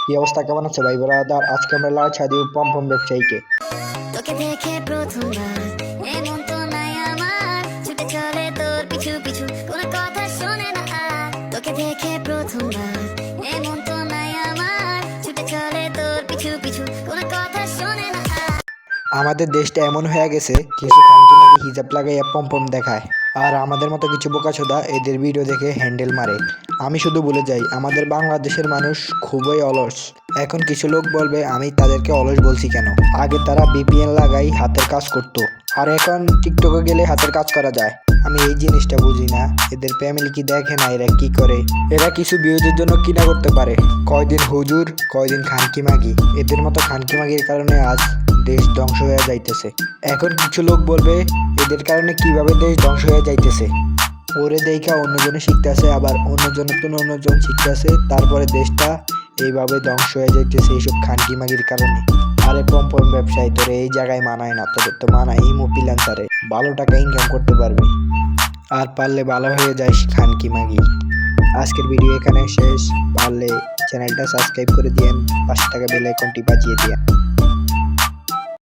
কি অবস্থা, কেমন আছে ভাই ব্রাদার? আজকে আমরা লাল ছাড় দিব পম্পম ব্যবসায়ীকে। তোকে দেখে প্রথমবার এমন তো নাই আমার, ছুটে চলে তোর পিছু পিছু, কোনো কথা শোনে না আর। তোকে দেখে প্রথমবার এমন তো নাই আমার, ছুটে চলে তোর পিছু পিছু, কোনো কথা শোনে না আর। আমাদের দেশটা এমন হয়ে গেছে, কিছু খানকি নাকি হিজাব লাগাইয়া পম্পম দেখায়, আর আমাদের মতো কিছু বোকাচোদা এদের ভিডিও দেখে হ্যান্ডেল মারে। আমি শুধু বলে যাই, আমাদের বাংলাদেশের মানুষ খুবই অলস। এখন কিছু লোক বলবে আমি তাদেরকে অলস বলছি কেন। আগে তারা বিপিএন লাগাই হাতের কাজ করত, আর এখন টিকটকে গেলে হাতের কাজ করা যায়। আমি এই জিনিসটা বুঝি না, এদের ফ্যামিলি কি দেখে না এরা কি করে। এরা কিছু ভিউজের জন্য কিনা করতে পারে, কয়দিন হুজুর কয়দিন খানকি মাগি। এদের মতো খানকি মাগির কারণে আজ দেশ ধ্বংস হয়ে যাইতেছে। এখন কিছু লোক বলবে এদের কারণে কিভাবে দেশ ধ্বংস হয়ে যাইতেছে। ওরে দেখা অন্যজনে শিখতেছে, আবার অন্যজন শিখতেছে, তারপরে দেশটা এইভাবে ধ্বংস হয়ে যাইতেছে এইসব খানকি মাগির কারণে। আরে পম্পম ব্যবসায়ী, তোরে এই জায়গায় মানায় না, তোদের তো মানায় ইমো পিলান্সারে, ভালো টাকা ইনকাম করতে পারবি। আর পারলে ভালো হয়ে যাস খানকি মাগি। আজকের ভিডিও এখানে শেষ। পারলে চ্যানেলটা সাবস্ক্রাইব করে দিয়েন, 5 টাকা বেল আইকনটি বাজিয়ে দিয়েন।